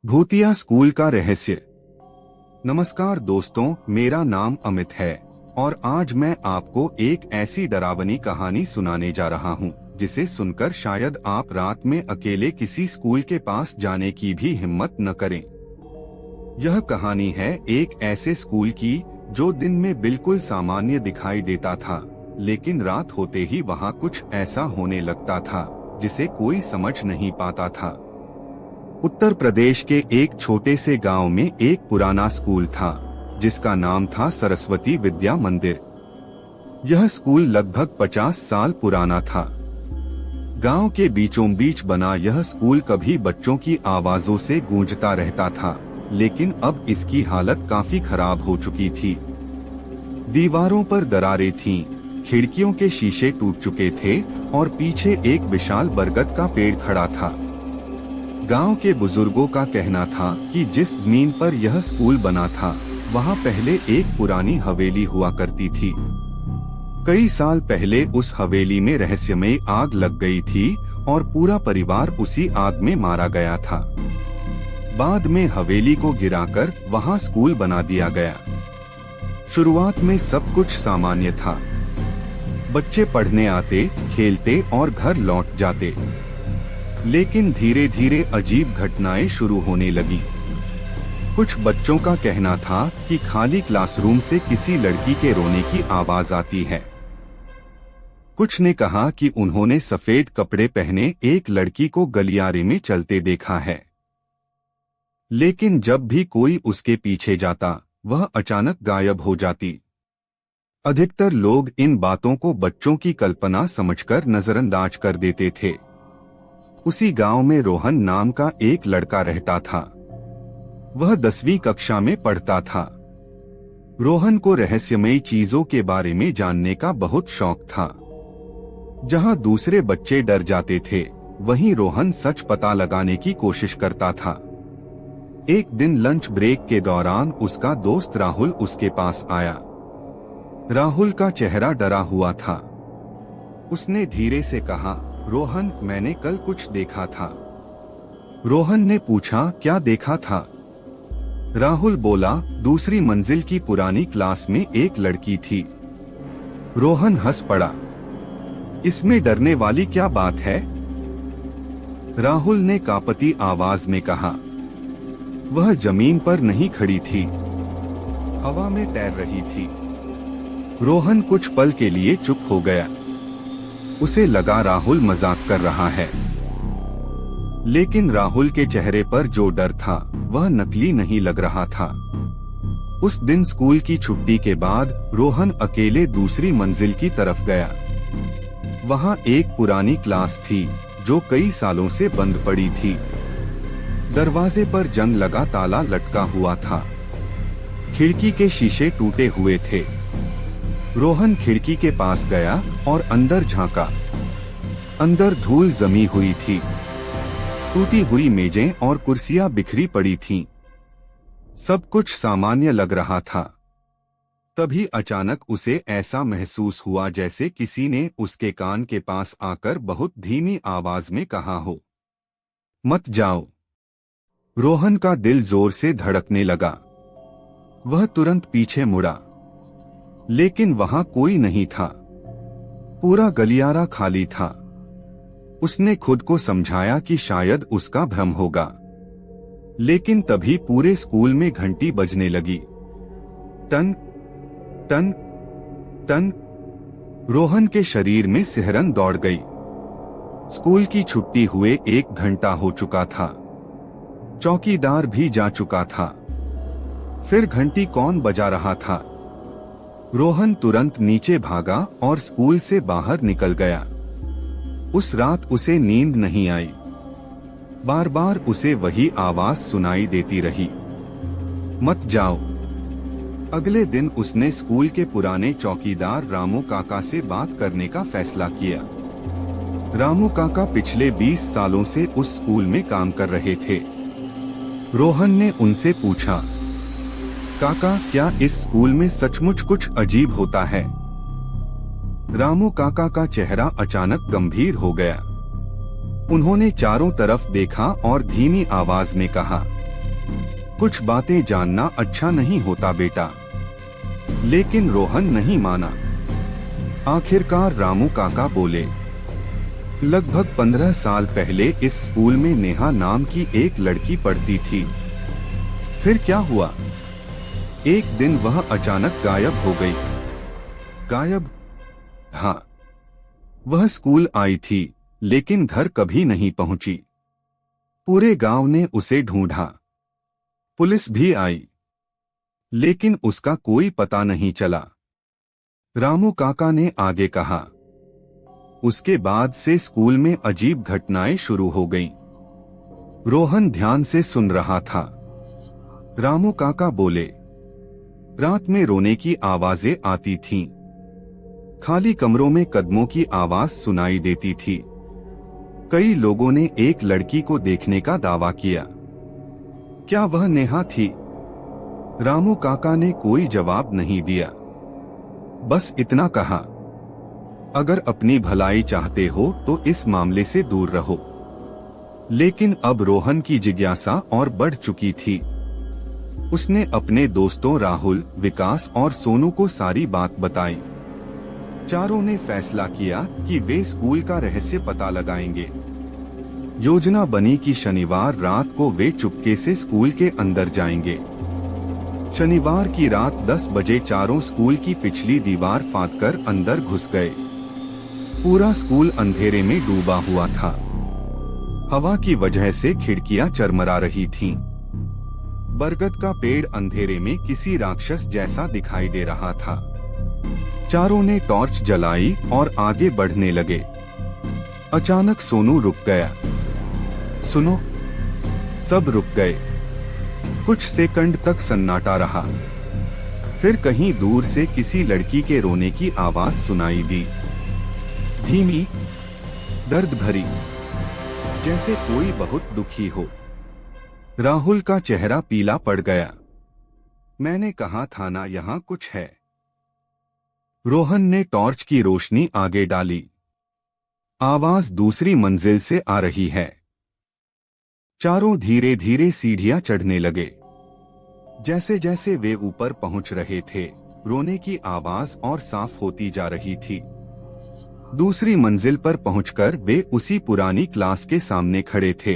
भूतिया स्कूल का रहस्य। नमस्कार दोस्तों, मेरा नाम अमित है और आज मैं आपको एक ऐसी डरावनी कहानी सुनाने जा रहा हूँ जिसे सुनकर शायद आप रात में अकेले किसी स्कूल के पास जाने की भी हिम्मत न करें। यह कहानी है एक ऐसे स्कूल की जो दिन में बिल्कुल सामान्य दिखाई देता था, लेकिन रात होते ही वहाँ कुछ ऐसा होने लगता था जिसे कोई समझ नहीं पाता था। उत्तर प्रदेश के एक छोटे से गांव में एक पुराना स्कूल था जिसका नाम था सरस्वती विद्या मंदिर। यह स्कूल लगभग 50 साल पुराना था। गांव के बीचों बीच बना यह स्कूल कभी बच्चों की आवाजों से गूंजता रहता था, लेकिन अब इसकी हालत काफी खराब हो चुकी थी। दीवारों पर दरारें थीं, खिड़कियों के शीशे टूट चुके थे और पीछे एक विशाल बरगद का पेड़ खड़ा था। गांव के बुजुर्गों का कहना था कि जिस जमीन पर यह स्कूल बना था वहां पहले एक पुरानी हवेली हुआ करती थी। कई साल पहले उस हवेली में रहस्यमय आग लग गई थी और पूरा परिवार उसी आग में मारा गया था। बाद में हवेली को गिराकर वहां स्कूल बना दिया गया। शुरुआत में सब कुछ सामान्य था। बच्चे पढ़ने आते, खेलते और घर लौट जाते। लेकिन धीरे धीरे अजीब घटनाएं शुरू होने लगी। कुछ बच्चों का कहना था कि खाली क्लासरूम से किसी लड़की के रोने की आवाज आती है। कुछ ने कहा कि उन्होंने सफेद कपड़े पहने एक लड़की को गलियारे में चलते देखा है। लेकिन जब भी कोई उसके पीछे जाता, वह अचानक गायब हो जाती। अधिकतर लोग इन बातों को बच्चों की कल्पना समझकर नजरअंदाज कर देते थे। उसी गांव में रोहन नाम का एक लड़का रहता था। वह 10वीं कक्षा में पढ़ता था। रोहन को रहस्यमयी चीजों के बारे में जानने का बहुत शौक था। जहां दूसरे बच्चे डर जाते थे, वहीं रोहन सच पता लगाने की कोशिश करता था। एक दिन लंच ब्रेक के दौरान उसका दोस्त राहुल उसके पास आया। राहुल का चेहरा डरा हुआ था। उसने धीरे से कहा, रोहन, मैंने कल कुछ देखा था। रोहन ने पूछा, क्या देखा था? राहुल बोला, दूसरी मंजिल की पुरानी क्लास में एक लड़की थी। रोहन हंस पड़ा। इसमें डरने वाली क्या बात है? राहुल ने कांपती आवाज में कहा, वह जमीन पर नहीं खड़ी थी, हवा में तैर रही थी। रोहन कुछ पल के लिए चुप हो गया। उसे लगा राहुल मजाक कर रहा है। लेकिन राहुल के चेहरे पर जो डर था वह नकली नहीं लग रहा था। उस दिन स्कूल की छुट्टी के बाद रोहन अकेले दूसरी मंजिल की तरफ गया। वहां एक पुरानी क्लास थी जो कई सालों से बंद पड़ी थी। दरवाजे पर जंग लगा ताला लटका हुआ था। खिड़की के शीशे टूटे हुए थे। रोहन खिड़की के पास गया और अंदर झांका। अंदर धूल जमी हुई थी। टूटी हुई मेजें और कुर्सियां बिखरी पड़ी थीं। सब कुछ सामान्य लग रहा था। तभी अचानक उसे ऐसा महसूस हुआ जैसे किसी ने उसके कान के पास आकर बहुत धीमी आवाज में कहा हो, मत जाओ। रोहन का दिल जोर से धड़कने लगा। वह तुरंत पीछे मुड़ा, लेकिन वहां कोई नहीं था। पूरा गलियारा खाली था। उसने खुद को समझाया कि शायद उसका भ्रम होगा। लेकिन तभी पूरे स्कूल में घंटी बजने लगी। Ton ton ton. रोहन के शरीर में सिहरन दौड़ गई। स्कूल की छुट्टी हुए 1 घंटा हो चुका था। चौकीदार भी जा चुका था। फिर घंटी कौन बजा रहा था? रोहन तुरंत नीचे भागा और स्कूल से बाहर निकल गया। उस रात उसे नींद नहीं आई। बार बार उसे वही आवाज सुनाई देती रही, मत जाओ। अगले दिन उसने स्कूल के पुराने चौकीदार रामू काका से बात करने का फैसला किया। रामू काका पिछले 20 सालों से उस स्कूल में काम कर रहे थे। रोहन ने उनसे पूछा, काका, क्या इस स्कूल में सचमुच कुछ अजीब होता है? रामू काका का चेहरा अचानक गंभीर हो गया। उन्होंने चारों तरफ देखा और धीमी आवाज में कहा, कुछ बातें जानना अच्छा नहीं होता बेटा। लेकिन रोहन नहीं माना। आखिरकार रामू काका बोले, लगभग 15 साल पहले इस स्कूल में नेहा नाम की एक लड़की पढ़ती थी। फिर क्या हुआ? एक दिन वह अचानक गायब हो गई। गायब? हाँ, वह स्कूल आई थी लेकिन घर कभी नहीं पहुंची। पूरे गांव ने उसे ढूंढा, पुलिस भी आई, लेकिन उसका कोई पता नहीं चला। रामू काका ने आगे कहा, उसके बाद से स्कूल में अजीब घटनाएं शुरू हो गईं। रोहन ध्यान से सुन रहा था। रामू काका बोले, रात में रोने की आवाजें आती थीं। खाली कमरों में कदमों की आवाज सुनाई देती थी। कई लोगों ने एक लड़की को देखने का दावा किया। क्या वह नेहा थी? रामू काका ने कोई जवाब नहीं दिया, बस इतना कहा, अगर अपनी भलाई चाहते हो तो इस मामले से दूर रहो। लेकिन अब रोहन की जिज्ञासा और बढ़ चुकी थी। उसने अपने दोस्तों राहुल, विकास और सोनू को सारी बात बताई। चारों ने फैसला किया कि वे स्कूल का रहस्य पता लगाएंगे। योजना बनी कि शनिवार रात को वे चुपके से स्कूल के अंदर जाएंगे। शनिवार की रात 10 बजे चारों स्कूल की पिछली दीवार फांदकर अंदर घुस गए। पूरा स्कूल अंधेरे में डूबा हुआ था। हवा की वजह से खिड़कियां चरमरा रही थीं। बरगद का पेड़ अंधेरे में किसी राक्षस जैसा दिखाई दे रहा था। चारों ने टॉर्च जलाई और आगे बढ़ने लगे। अचानक सोनू रुक गया। सुनो! सब रुक गए। कुछ सेकंड तक सन्नाटा रहा। फिर कहीं दूर से किसी लड़की के रोने की आवाज सुनाई दी, धीमी, दर्द भरी, जैसे कोई बहुत दुखी हो। राहुल का चेहरा पीला पड़ गया। मैंने कहा था ना, यहाँ कुछ है। रोहन ने टॉर्च की रोशनी आगे डाली। आवाज दूसरी मंजिल से आ रही है। चारों धीरे धीरे सीढ़ियां चढ़ने लगे। जैसे जैसे वे ऊपर पहुंच रहे थे, रोने की आवाज और साफ होती जा रही थी। दूसरी मंजिल पर पहुंचकर वे उसी पुरानी क्लास के सामने खड़े थे।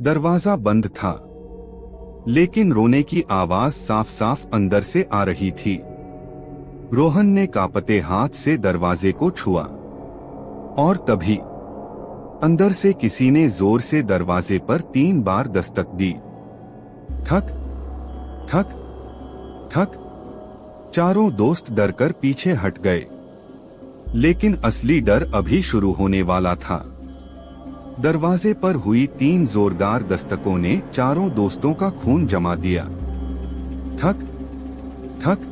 दरवाजा बंद था, लेकिन रोने की आवाज साफ साफ अंदर से आ रही थी। रोहन ने कांपते हाथ से दरवाजे को छुआ और तभी अंदर से किसी ने जोर से दरवाजे पर 3 बार दस्तक दी। ठक ठक ठक। चारों दोस्त डरकर पीछे हट गए, लेकिन असली डर अभी शुरू होने वाला था। दरवाजे पर हुई 3 जोरदार दस्तकों ने चारों दोस्तों का खून जमा दिया। ठक ठक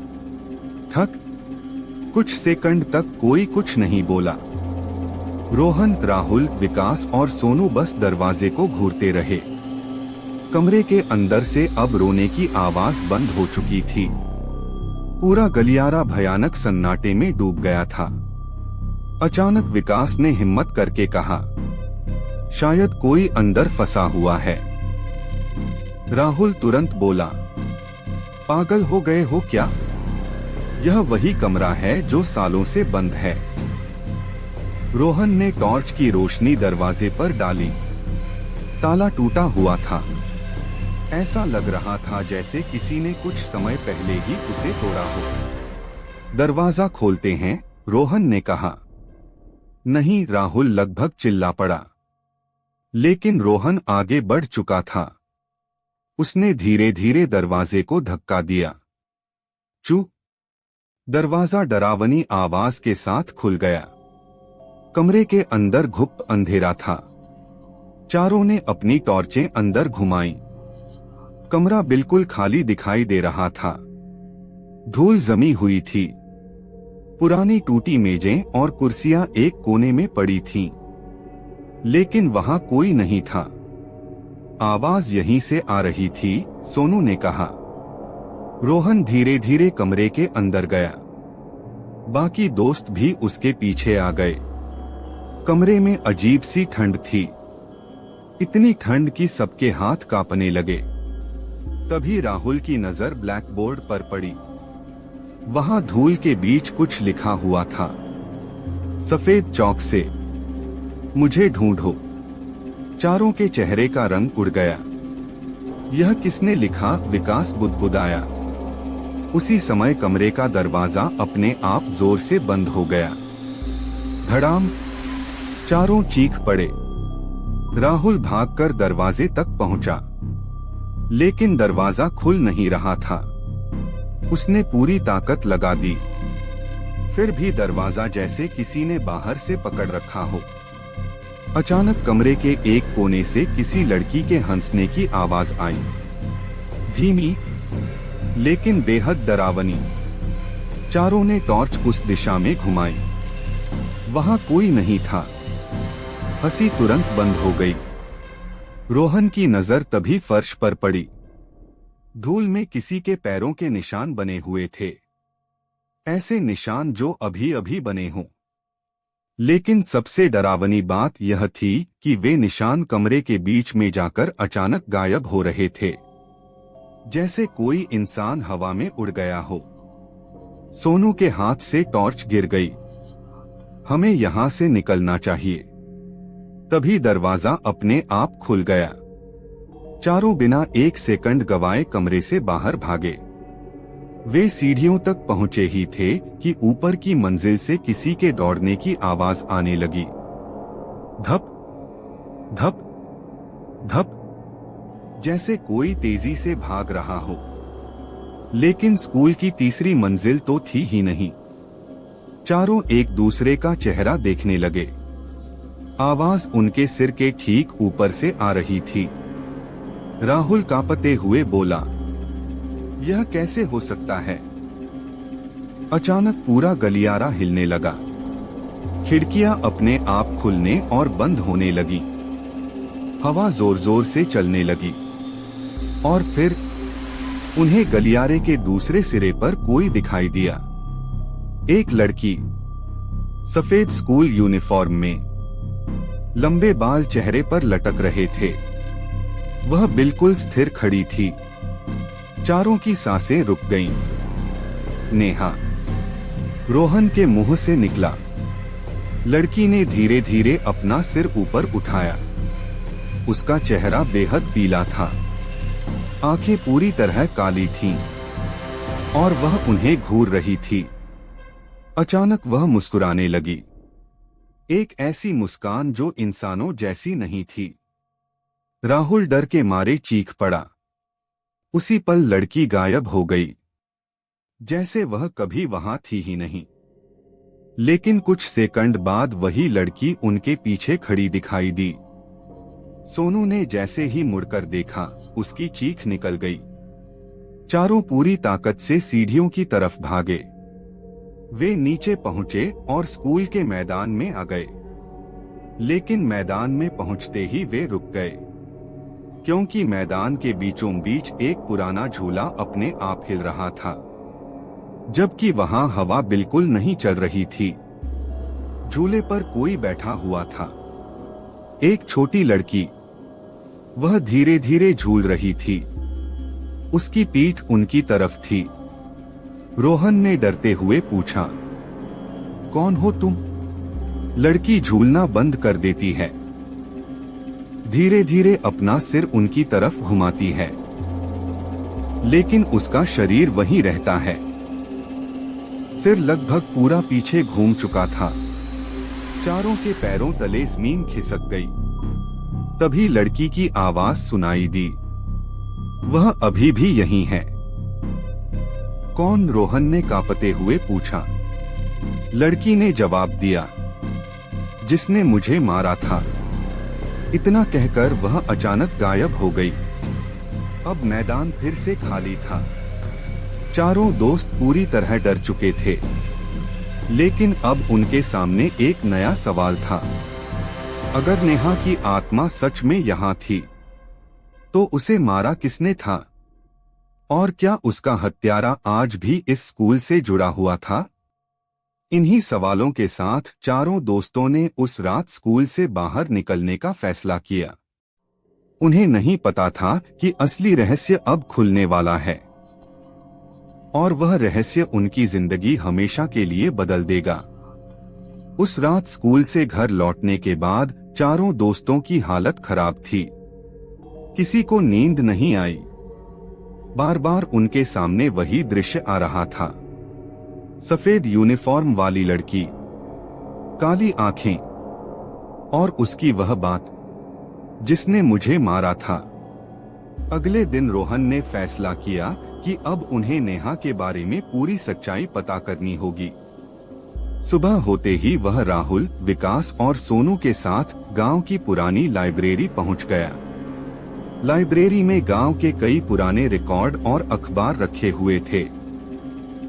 ठक। कुछ सेकंड तक कोई कुछ नहीं बोला। रोहन, राहुल, विकास और सोनू बस दरवाजे को घूरते रहे। कमरे के अंदर से अब रोने की आवाज बंद हो चुकी थी। पूरा गलियारा भयानक सन्नाटे में डूब गया था। अचानक विकास ने हिम्मत करके कहा, शायद कोई अंदर फंसा हुआ है। राहुल तुरंत बोला, पागल हो गए हो क्या? यह वही कमरा है जो सालों से बंद है। रोहन ने टॉर्च की रोशनी दरवाजे पर डाली। ताला टूटा हुआ था। ऐसा लग रहा था जैसे किसी ने कुछ समय पहले ही उसे तोड़ा हो। दरवाजा खोलते हैं, रोहन ने कहा। नहीं, राहुल लगभग चिल्ला पड़ा। लेकिन रोहन आगे बढ़ चुका था। उसने धीरे धीरे दरवाजे को धक्का दिया। चू! दरवाजा डरावनी आवाज के साथ खुल गया। कमरे के अंदर घुप अंधेरा था। चारों ने अपनी टॉर्चें अंदर घुमाईं। कमरा बिल्कुल खाली दिखाई दे रहा था। धूल जमी हुई थी। पुरानी टूटी मेजें और कुर्सियां एक कोने में पड़ी थीं, लेकिन वहां कोई नहीं था। आवाज यहीं से आ रही थी, सोनू ने कहा। रोहन धीरे धीरे कमरे के अंदर गया। बाकी दोस्त भी उसके पीछे आ गए। कमरे में अजीब सी ठंड थी। इतनी ठंड कि सबके हाथ कांपने लगे। तभी राहुल की नजर ब्लैकबोर्ड पर पड़ी। वहां धूल के बीच कुछ लिखा हुआ था, सफेद चौक से, मुझे ढूंढो। चारों के चेहरे का रंग उड़ गया। यह किसने लिखा? विकास बुदबुदाया। उसी समय कमरे का दरवाजा अपने आप जोर से बंद हो गया। धड़ाम! चारों चीख पड़े। राहुल भागकर दरवाजे तक पहुंचा, लेकिन दरवाजा खुल नहीं रहा था। उसने पूरी ताकत लगा दी, फिर भी दरवाजा जैसे किसी ने बाहर से पकड़ रखा हो। अचानक कमरे के एक कोने से किसी लड़की के हंसने की आवाज आई, धीमी लेकिन बेहद डरावनी। चारों ने टॉर्च उस दिशा में घुमाई। वहां कोई नहीं था। हंसी तुरंत बंद हो गई। रोहन की नजर तभी फर्श पर पड़ी। धूल में किसी के पैरों के निशान बने हुए थे, ऐसे निशान जो अभी अभी बने हों। लेकिन सबसे डरावनी बात यह थी कि वे निशान कमरे के बीच में जाकर अचानक गायब हो रहे थे, जैसे कोई इंसान हवा में उड़ गया हो। सोनू के हाथ से टॉर्च गिर गई। हमें यहां से निकलना चाहिए। तभी दरवाजा अपने आप खुल गया। चारों बिना एक सेकंड गवाए कमरे से बाहर भागे। वे सीढ़ियों तक पहुंचे ही थे कि ऊपर की मंजिल से किसी के दौड़ने की आवाज आने लगी। धप धप धप, जैसे कोई तेजी से भाग रहा हो। लेकिन स्कूल की तीसरी मंजिल तो थी ही नहीं। चारों एक दूसरे का चेहरा देखने लगे। आवाज उनके सिर के ठीक ऊपर से आ रही थी। राहुल कांपते हुए बोला, यह कैसे हो सकता है? अचानक पूरा गलियारा हिलने लगा। खिड़कियां अपने आप खुलने और बंद होने लगी। हवा जोर जोर से चलने लगी। और फिर उन्हें गलियारे के दूसरे सिरे पर कोई दिखाई दिया। एक लड़की, सफेद स्कूल यूनिफॉर्म में, लंबे बाल चेहरे पर लटक रहे थे। वह बिल्कुल स्थिर खड़ी थी। चारों की सांसें रुक गईं। नेहा, रोहन के मुंह से निकला। लड़की ने धीरे धीरे अपना सिर ऊपर उठाया। उसका चेहरा बेहद पीला था। आंखें पूरी तरह काली थीं और वह उन्हें घूर रही थी। अचानक वह मुस्कुराने लगी, एक ऐसी मुस्कान जो इंसानों जैसी नहीं थी। राहुल डर के मारे चीख पड़ा। उसी पल लड़की गायब हो गई, जैसे वह कभी वहां थी ही नहीं। लेकिन कुछ सेकंड बाद वही लड़की उनके पीछे खड़ी दिखाई दी। सोनू ने जैसे ही मुड़कर देखा, उसकी चीख निकल गई। चारों पूरी ताकत से सीढ़ियों की तरफ भागे। वे नीचे पहुंचे और स्कूल के मैदान में आ गए। लेकिन मैदान में पहुंचते ही वे रुक गए, क्योंकि मैदान के बीचों बीच एक पुराना झूला अपने आप हिल रहा था, जबकि वहां हवा बिल्कुल नहीं चल रही थी। झूले पर कोई बैठा हुआ था, एक छोटी लड़की। वह धीरे धीरे झूल रही थी। उसकी पीठ उनकी तरफ थी। रोहन ने डरते हुए पूछा, कौन हो तुम? लड़की झूलना बंद कर देती है। धीरे धीरे अपना सिर उनकी तरफ घुमाती है, लेकिन उसका शरीर वहीं रहता है। सिर लगभग पूरा पीछे घूम चुका था। चारों के पैरों तले जमीन खिसक गई। तभी लड़की की आवाज सुनाई दी, वह अभी भी यहीं है। कौन? रोहन ने कांपते हुए पूछा। लड़की ने जवाब दिया, जिसने मुझे मारा था। इतना कहकर वह अचानक गायब हो गई। अब मैदान फिर से खाली था। चारों दोस्त पूरी तरह डर चुके थे, लेकिन अब उनके सामने एक नया सवाल था। अगर नेहा की आत्मा सच में यहाँ थी, तो उसे मारा किसने था? और क्या उसका हत्यारा आज भी इस स्कूल से जुड़ा हुआ था? इन्हीं सवालों के साथ चारों दोस्तों ने उस रात स्कूल से बाहर निकलने का फैसला किया। उन्हें नहीं पता था कि असली रहस्य अब खुलने वाला है और वह रहस्य उनकी जिंदगी हमेशा के लिए बदल देगा। उस रात स्कूल से घर लौटने के बाद चारों दोस्तों की हालत खराब थी। किसी को नींद नहीं आई। बार बार उनके सामने वही दृश्य आ रहा था। सफेद यूनिफॉर्म वाली लड़की, काली आंखें और उसकी वह बात, जिसने मुझे मारा था। अगले दिन रोहन ने फैसला किया कि अब उन्हें नेहा के बारे में पूरी सच्चाई पता करनी होगी। सुबह होते ही वह राहुल, विकास और सोनू के साथ गांव की पुरानी लाइब्रेरी पहुंच गया। लाइब्रेरी में गांव के कई पुराने रिकॉर्ड और अखबार रखे हुए थे।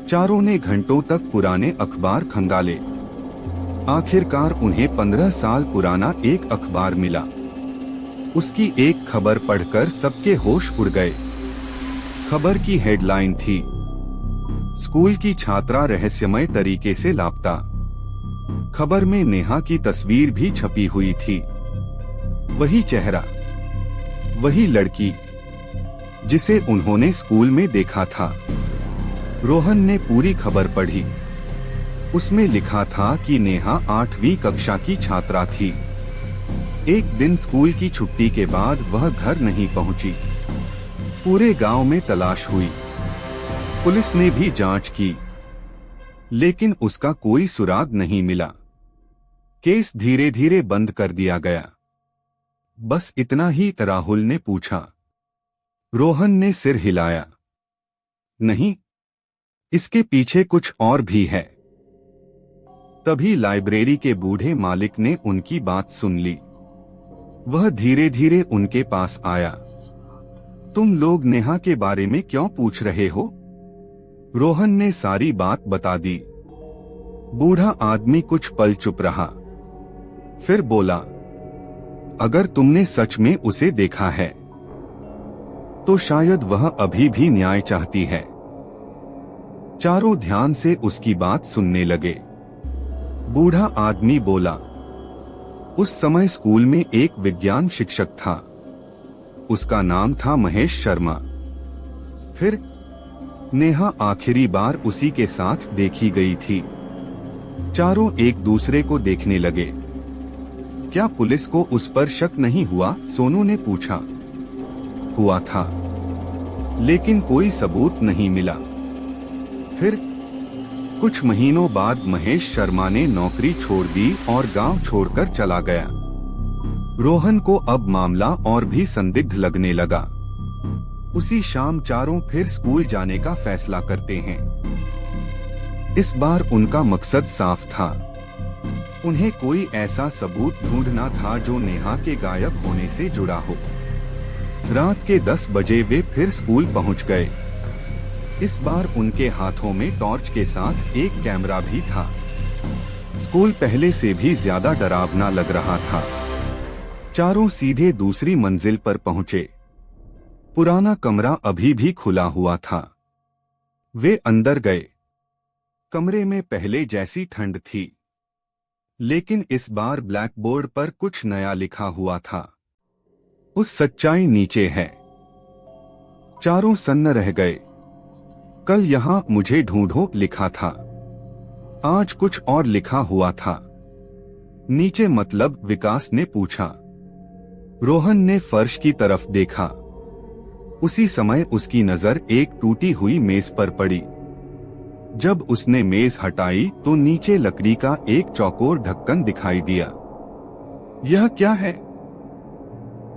चारों ने घंटों तक पुराने अखबार खंगाले। आखिरकार उन्हें 15 साल पुराना एक अखबार मिला। उसकी एक खबर पढ़कर सबके होश उड़ गए। खबर की हेडलाइन थी, स्कूल की छात्रा रहस्यमय तरीके से लापता। खबर में नेहा की तस्वीर भी छपी हुई थी। वही चेहरा, वही लड़की जिसे उन्होंने स्कूल में देखा था। रोहन ने पूरी खबर पढ़ी। उसमें लिखा था कि नेहा 8वीं कक्षा की छात्रा थी। एक दिन स्कूल की छुट्टी के बाद वह घर नहीं पहुंची। पूरे गांव में तलाश हुई। पुलिस ने भी जांच की, लेकिन उसका कोई सुराग नहीं मिला। केस धीरे धीरे बंद कर दिया गया। बस इतना ही, राहुल ने पूछा। रोहन ने सिर हिलाया। नहीं, इसके पीछे कुछ और भी है। तभी लाइब्रेरी के बूढ़े मालिक ने उनकी बात सुन ली। वह धीरे धीरे उनके पास आया। तुम लोग नेहा के बारे में क्यों पूछ रहे हो? रोहन ने सारी बात बता दी। बूढ़ा आदमी कुछ पल चुप रहा, फिर बोला, अगर तुमने सच में उसे देखा है तो शायद वह अभी भी न्याय चाहती है। चारों ध्यान से उसकी बात सुनने लगे। बूढ़ा आदमी बोला, उस समय स्कूल में एक विज्ञान शिक्षक था। उसका नाम था महेश शर्मा। फिर नेहा आखिरी बार उसी के साथ देखी गई थी। चारों एक दूसरे को देखने लगे। क्या पुलिस को उस पर शक नहीं हुआ? सोनू ने पूछा। हुआ था, लेकिन कोई सबूत नहीं मिला। फिर कुछ महीनों बाद महेश शर्मा ने नौकरी छोड़ दी और गांव छोड़कर चला गया। रोहन को अब मामला और भी संदिग्ध लगने लगा। उसी शाम चारों फिर स्कूल जाने का फैसला करते हैं। इस बार उनका मकसद साफ था। उन्हें कोई ऐसा सबूत ढूंढना था जो नेहा के गायब होने से जुड़ा हो। रात के 10 बजे वे फिर स्कूल पहुंच गए। इस बार उनके हाथों में टॉर्च के साथ एक कैमरा भी था। स्कूल पहले से भी ज्यादा डरावना लग रहा था। चारों सीधे दूसरी मंजिल पर पहुंचे। पुराना कमरा अभी भी खुला हुआ था। वे अंदर गए। कमरे में पहले जैसी ठंड थी, लेकिन इस बार ब्लैकबोर्ड पर कुछ नया लिखा हुआ था। उस सच्चाई नीचे है। चारों सन्न रह गए। कल यहाँ मुझे ढूंढो लिखा था, आज कुछ और लिखा हुआ था। नीचे मतलब? विकास ने पूछा। रोहन ने फर्श की तरफ देखा। उसी समय उसकी नजर एक टूटी हुई मेज पर पड़ी। जब उसने मेज हटाई तो नीचे लकड़ी का एक चौकोर ढक्कन दिखाई दिया। यह क्या है?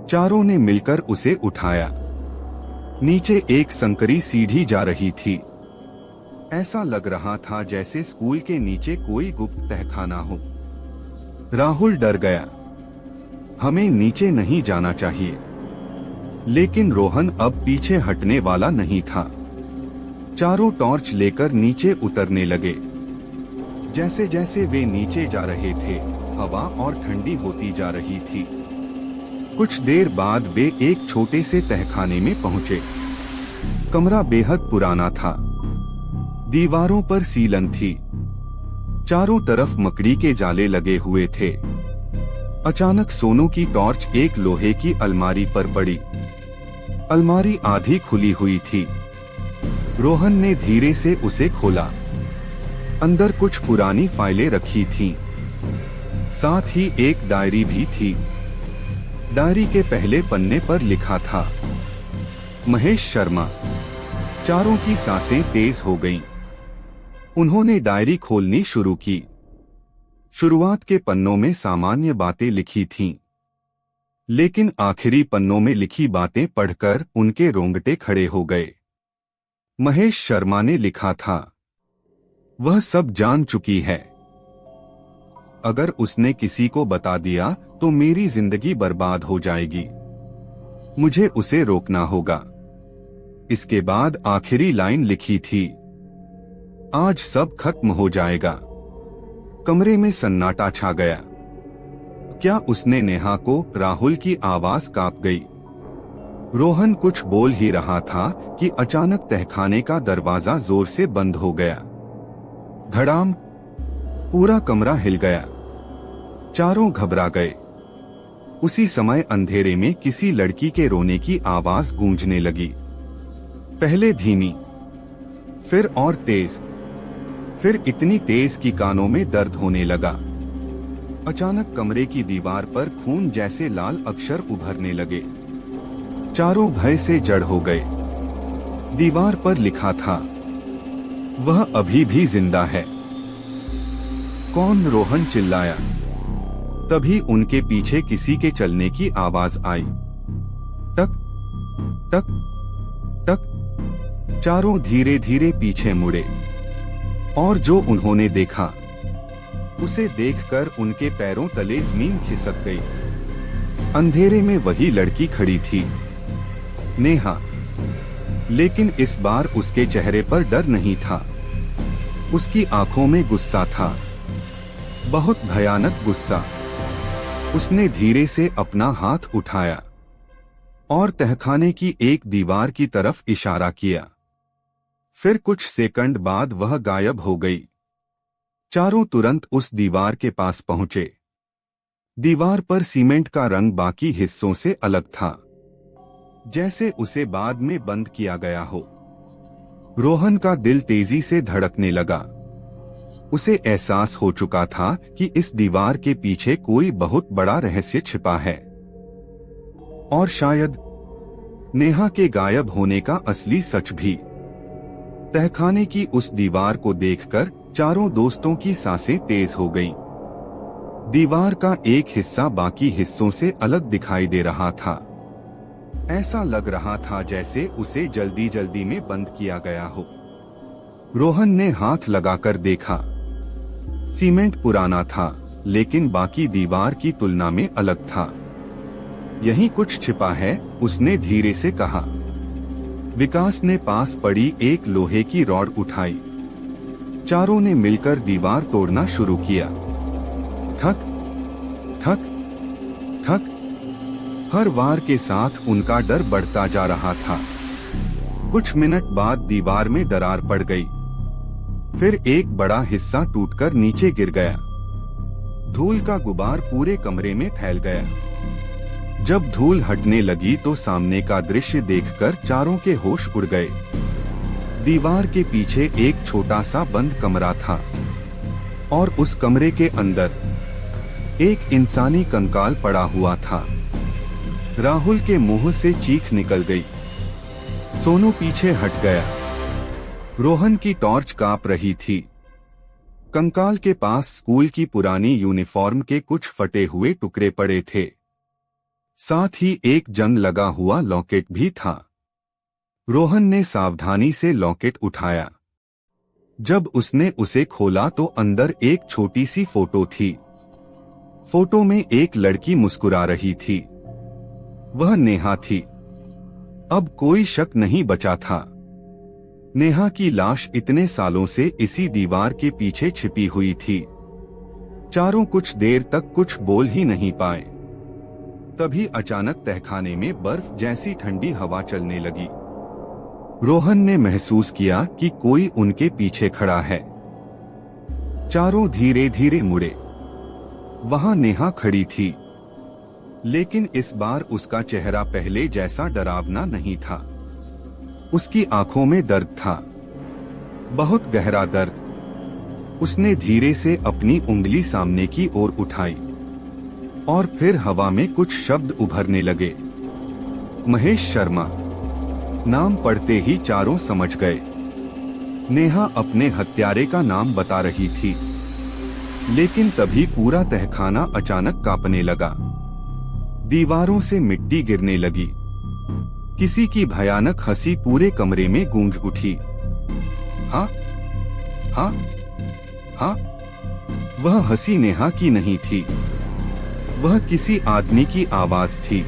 चारों ने मिलकर उसे उठाया। नीचे एक संकरी सीढ़ी जा रही थी। ऐसा लग रहा था जैसे स्कूल के नीचे कोई गुप्त तहखाना हो। राहुल डर गया। हमें नीचे नहीं जाना चाहिए। लेकिन रोहन अब पीछे हटने वाला नहीं था। चारों टॉर्च लेकर नीचे उतरने लगे। जैसे जैसे वे नीचे जा रहे थे, हवा और ठंडी होती जा रही थी। कुछ देर बाद वे एक छोटे से तहखाने में पहुंचे। कमरा बेहद पुराना था। दीवारों पर सीलन थी। चारों तरफ मकड़ी के जाले लगे हुए थे। अचानक सोनू की टॉर्च एक लोहे की अलमारी पर पड़ी। अलमारी आधी खुली हुई थी। रोहन ने धीरे से उसे खोला। अंदर कुछ पुरानी फाइलें रखी थीं। साथ ही एक डायरी भी थी। डायरी के पहले पन्ने पर लिखा था, महेश शर्मा। चारों की सांसें तेज हो गईं। उन्होंने डायरी खोलनी शुरू की। शुरुआत के पन्नों में सामान्य बातें लिखी थीं, लेकिन आखिरी पन्नों में लिखी बातें पढ़कर उनके रोंगटे खड़े हो गए। महेश शर्मा ने लिखा था, वह सब जान चुकी है। अगर उसने किसी को बता दिया तो मेरी जिंदगी बर्बाद हो जाएगी। मुझे उसे रोकना होगा। इसके बाद आखिरी लाइन लिखी थी, आज सब खत्म हो जाएगा। कमरे में सन्नाटा छा गया। क्या उसने नेहा को? राहुल की आवाज कांप गई। रोहन कुछ बोल ही रहा था कि अचानक तहखाने का दरवाजा जोर से बंद हो गया। धड़ाम! पूरा कमरा हिल गया। चारों घबरा गए। उसी समय अंधेरे में किसी लड़की के रोने की आवाज गूंजने लगी। पहले धीमी, फिर और तेज, फिर इतनी तेज कि कानों में दर्द होने लगा। अचानक कमरे की दीवार पर खून जैसे लाल अक्षर उभरने लगे। चारों भय से जड़ हो गए। दीवार पर लिखा था, वह अभी भी जिंदा है। कौन? रोहन चिल्लाया। तभी उनके पीछे किसी के चलने की आवाज आई। टक टक टक। चारों धीरे धीरे पीछे मुड़े और जो उन्होंने देखा उसे देखकर उनके पैरों तले जमीन खिसक गई। अंधेरे में वही लड़की खड़ी थी, नेहा। लेकिन इस बार उसके चेहरे पर डर नहीं था। उसकी आंखों में गुस्सा था, बहुत भयानक गुस्सा। उसने धीरे से अपना हाथ उठाया और तहखाने की एक दीवार की तरफ इशारा किया। फिर कुछ सेकंड बाद वह गायब हो गई। चारों तुरंत उस दीवार के पास पहुंचे। दीवार पर सीमेंट का रंग बाकी हिस्सों से अलग था, जैसे उसे बाद में बंद किया गया हो। रोहन का दिल तेजी से धड़कने लगा। उसे एहसास हो चुका था कि इस दीवार के पीछे कोई बहुत बड़ा रहस्य छिपा है, और शायद नेहा के गायब होने का असली सच भी। तहखाने की उस दीवार को देखकर चारों दोस्तों की सांसें तेज हो गईं। दीवार का एक हिस्सा बाकी हिस्सों से अलग दिखाई दे रहा था। ऐसा लग रहा था जैसे उसे जल्दी जल्दी में बंद किया गया हो। रोहन ने हाथ लगाकर देखा। सीमेंट पुराना था, लेकिन बाकी दीवार की तुलना में अलग था। यहीं कुछ छिपा है, उसने धीरे से कहा। विकास ने पास पड़ी एक लोहे की रॉड उठाई। चारों ने मिलकर दीवार तोड़ना शुरू किया। ठक ठक ठक। हर वार के साथ उनका डर बढ़ता जा रहा था। कुछ मिनट बाद दीवार में दरार पड़ गई। फिर एक बड़ा हिस्सा टूटकर नीचे गिर गया। धूल का गुबार पूरे कमरे में फैल गया। जब धूल हटने लगी तो सामने का दृश्य देखकर चारों के होश उड़ गए। दीवार के पीछे एक छोटा सा बंद कमरा था, और उस कमरे के अंदर एक इंसानी कंकाल पड़ा हुआ था। राहुल के मुंह से चीख निकल गई। सोनू पीछे हट गया। रोहन की टॉर्च कांप रही थी। कंकाल के पास स्कूल की पुरानी यूनिफॉर्म के कुछ फटे हुए टुकड़े पड़े थे। साथ ही एक जंग लगा हुआ लॉकेट भी था। रोहन ने सावधानी से लॉकेट उठाया। जब उसने उसे खोला तो अंदर एक छोटी सी फोटो थी। फोटो में एक लड़की मुस्कुरा रही थी। वह नेहा थी। अब कोई शक नहीं बचा था। नेहा की लाश इतने सालों से इसी दीवार के पीछे छिपी हुई थी। चारों कुछ देर तक कुछ बोल ही नहीं पाए। तभी अचानक तहखाने में बर्फ जैसी ठंडी हवा चलने लगी। रोहन ने महसूस किया कि कोई उनके पीछे खड़ा है। चारों धीरे धीरे मुड़े। वहां नेहा खड़ी थी, लेकिन इस बार उसका चेहरा पहले जैसा डरावना नहीं था। उसकी आंखों में दर्द था, बहुत गहरा दर्द। उसने धीरे से अपनी उंगली सामने की ओर उठाई और फिर हवा में कुछ शब्द उभरने लगे। महेश शर्मा। नाम पढ़ते ही चारों समझ गए। नेहा अपने हत्यारे का नाम बता रही थी, लेकिन तभी पूरा तहखाना अचानक कांपने लगा। दीवारों से मिट्टी गिरने लगी। किसी की भयानक हंसी पूरे कमरे में गूंज उठी। हाँ हाँ हाँ। वह हंसी नेहा की नहीं थी, वह किसी आदमी की आवाज थी।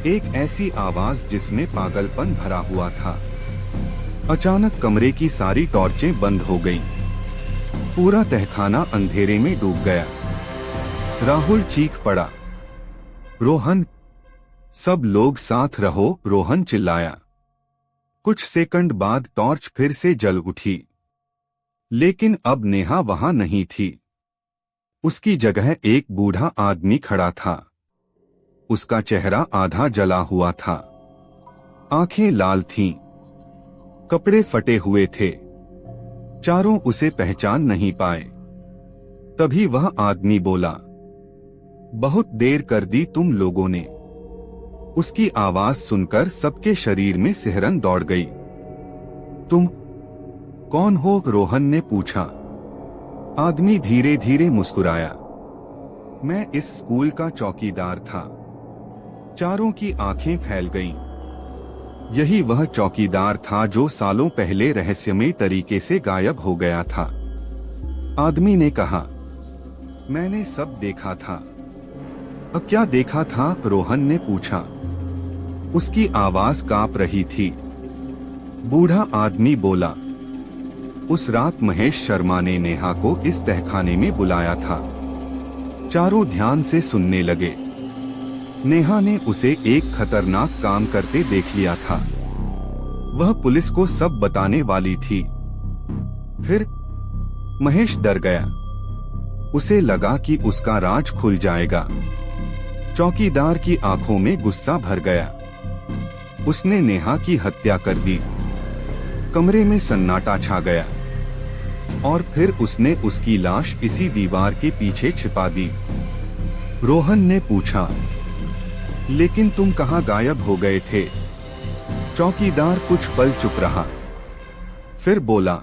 एक ऐसी आवाज जिसमें पागलपन भरा हुआ था। अचानक कमरे की सारी टॉर्चें बंद हो गईं। पूरा तहखाना अंधेरे में डूब गया। राहुल चीख पड़ा, रोहन! सब लोग साथ रहो, रोहन चिल्लाया। कुछ सेकंड बाद टॉर्च फिर से जल उठी, लेकिन अब नेहा वहां नहीं थी। उसकी जगह एक बूढ़ा आदमी खड़ा था। उसका चेहरा आधा जला हुआ था, आंखें लाल थीं, कपड़े फटे हुए थे। चारों उसे पहचान नहीं पाए। तभी वह आदमी बोला, बहुत देर कर दी तुम लोगों ने। उसकी आवाज सुनकर सबके शरीर में सिहरन दौड़ गई। तुम कौन हो? रोहन ने पूछा। आदमी धीरे धीरे मुस्कुराया। मैं इस स्कूल का चौकीदार था। चारों की आंखें फैल गईं। यही वह चौकीदार था जो सालों पहले रहस्यमय तरीके से गायब हो गया था। आदमी ने कहा, मैंने सब देखा था। अब क्या देखा था? रोहन ने पूछा। उसकी आवाज कांप रही थी। बूढ़ा आदमी बोला, उस रात महेश शर्मा ने नेहा को इस तहखाने में बुलाया था। चारों ध्यान से सुनने लगे। नेहा ने उसे एक खतरनाक काम करते देख लिया था। वह पुलिस को सब बताने वाली थी। फिर महेश डर गया। उसे लगा कि उसका राज खुल जाएगा। चौकीदार की आंखों में गुस्सा भर गया। उसने नेहा की हत्या कर दी। कमरे में सन्नाटा छा गया और फिर उसने उसकी लाश इसी दीवार के पीछे छिपा दी। रोहन ने पूछा, लेकिन तुम कहां गायब हो गए थे? चौकीदार कुछ पल चुप रहा, फिर बोला,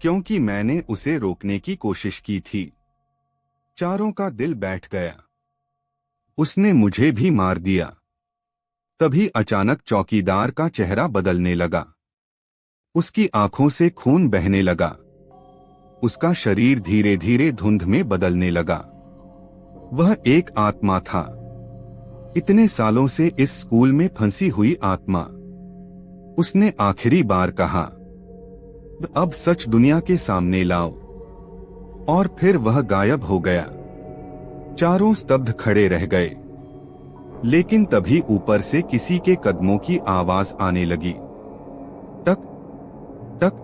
क्योंकि मैंने उसे रोकने की कोशिश की थी। चारों का दिल बैठ गया। उसने मुझे भी मार दिया। तभी अचानक चौकीदार का चेहरा बदलने लगा। उसकी आंखों से खून बहने लगा। उसका शरीर धीरे धीरे धुंध में बदलने लगा। वह एक आत्मा था, इतने सालों से इस स्कूल में फंसी हुई आत्मा। उसने आखिरी बार कहा, अब सच दुनिया के सामने लाओ। और फिर वह गायब हो गया। चारों स्तब्ध खड़े रह गए। लेकिन तभी ऊपर से किसी के कदमों की आवाज आने लगी। टक टक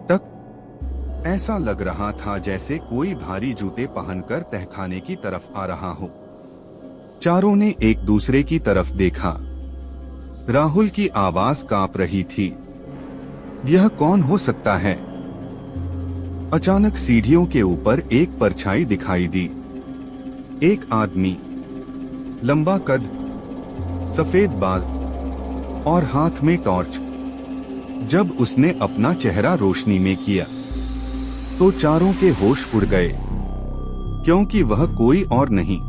टक। ऐसा लग रहा था जैसे कोई भारी जूते पहनकर तहखाने की तरफ आ रहा हो। चारों ने एक दूसरे की तरफ देखा। राहुल की आवाज कांप रही थी। यह कौन हो सकता है? अचानक सीढ़ियों के ऊपर एक परछाई दिखाई दी। एक आदमी, लंबा कद, सफेद बाल और हाथ में टॉर्च। जब उसने अपना चेहरा रोशनी में किया तो चारों के होश उड़ गए, क्योंकि वह कोई और नहीं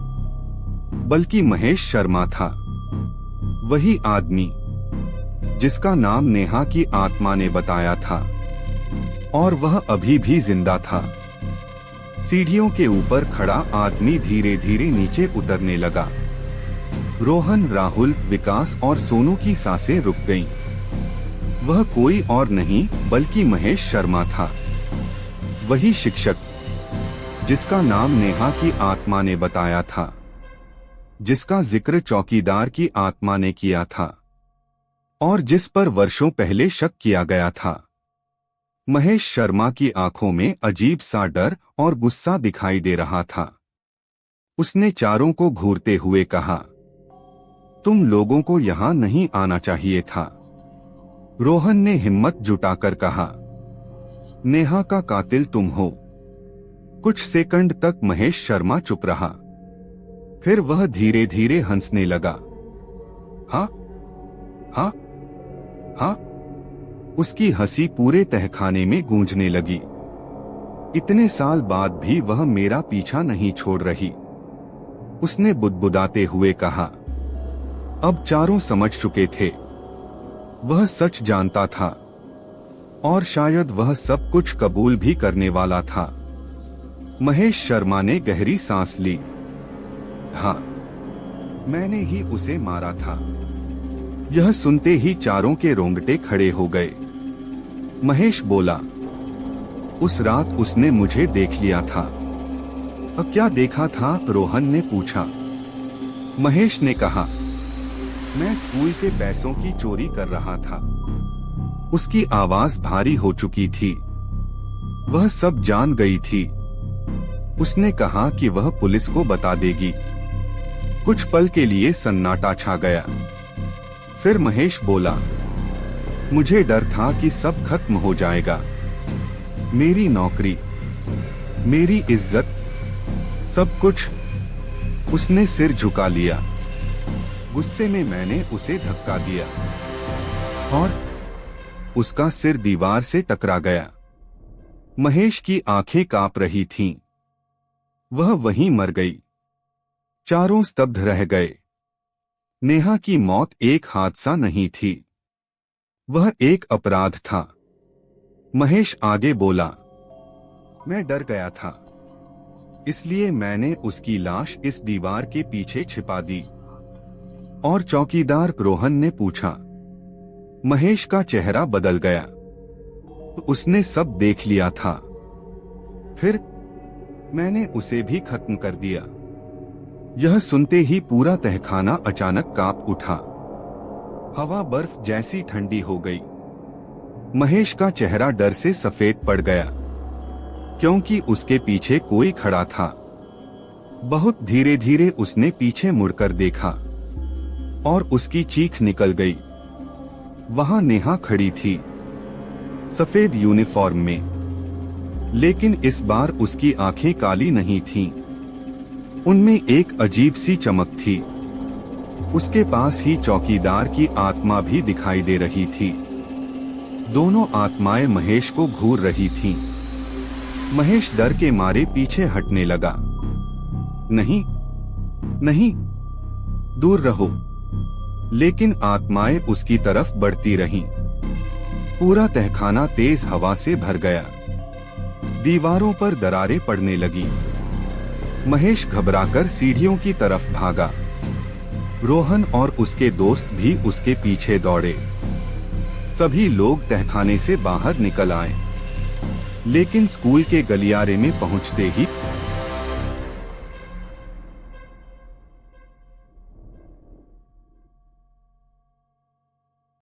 बल्कि महेश शर्मा था। वही आदमी जिसका नाम नेहा की आत्मा ने बताया था, और वह अभी भी जिंदा था। सीढ़ियों के ऊपर खड़ा आदमी धीरे धीरे नीचे उतरने लगा। रोहन, राहुल, विकास और सोनू की सांसें रुक गईं। वह कोई और नहीं बल्कि महेश शर्मा था, वही शिक्षक जिसका नाम नेहा की आत्मा ने बताया था, जिसका जिक्र चौकीदार की आत्मा ने किया था और जिस पर वर्षों पहले शक किया गया था। महेश शर्मा की आंखों में अजीब सा डर और गुस्सा दिखाई दे रहा था। उसने चारों को घूरते हुए कहा, तुम लोगों को यहाँ नहीं आना चाहिए था। रोहन ने हिम्मत जुटाकर कहा, नेहा का कातिल तुम हो। कुछ सेकंड तक महेश शर्मा चुप रहा, फिर वह धीरे धीरे हंसने लगा। हाँ हाँ हाँ। उसकी हंसी पूरे तहखाने में गूंजने लगी। इतने साल बाद भी वह मेरा पीछा नहीं छोड़ रही, उसने बुदबुदाते हुए कहा। अब चारों समझ चुके थे, वह सच जानता था और शायद वह सब कुछ कबूल भी करने वाला था। महेश शर्मा ने गहरी सांस ली। हाँ, मैंने ही उसे मारा था। यह सुनते ही चारों के रोंगटे खड़े हो गए। महेश बोला, उस रात उसने मुझे देख लिया था। अब क्या देखा था? रोहन ने पूछा। महेश ने कहा, मैं स्कूल के पैसों की चोरी कर रहा था। उसकी आवाज भारी हो चुकी थी, वह सब जान गई थी। उसने कहा कि वह पुलिस को बता देगी। कुछ पल के लिए सन्नाटा छा गया। फिर महेश बोला, मुझे डर था कि सब खत्म हो जाएगा। मेरी नौकरी, मेरी इज्जत, सब कुछ। उसने सिर झुका लिया। गुस्से में मैंने उसे धक्का दिया और उसका सिर दीवार से टकरा गया। महेश की आंखें कांप रही थीं। वह वहीं मर गई। चारों स्तब्ध रह गए। नेहा की मौत एक हादसा नहीं थी, वह एक अपराध था। महेश आगे बोला, मैं डर गया था, इसलिए मैंने उसकी लाश इस दीवार के पीछे छिपा दी। और चौकीदार रोहन ने पूछा। महेश का चेहरा बदल गया। उसने सब देख लिया था। फिर मैंने उसे भी खत्म कर दिया। यह सुनते ही पूरा तहखाना अचानक कांप उठा। हवा बर्फ जैसी ठंडी हो गई। महेश का चेहरा डर से सफेद पड़ गया, क्योंकि उसके पीछे कोई खड़ा था। बहुत धीरे धीरे उसने पीछे मुड़कर देखा और उसकी चीख निकल गई। वहां नेहा खड़ी थी, सफेद यूनिफॉर्म में, लेकिन इस बार उसकी आंखें काली नहीं थीं। उनमें एक अजीब सी चमक थी। उसके पास ही चौकीदार की आत्मा भी दिखाई दे रही थी। दोनों आत्माएं महेश को घूर रही थीं। महेश डर के मारे पीछे हटने लगा। नहीं, नहीं, दूर रहो। लेकिन आत्माएं उसकी तरफ बढ़ती रहीं। पूरा तहखाना तेज हवा से भर गया। दीवारों पर दरारें पड़ने लगी। महेश घबराकर सीढ़ियों की तरफ भागा। रोहन और उसके दोस्त भी उसके पीछे दौड़े। सभी लोग तहखाने से बाहर निकल आए, लेकिन स्कूल के गलियारे में पहुंचते ही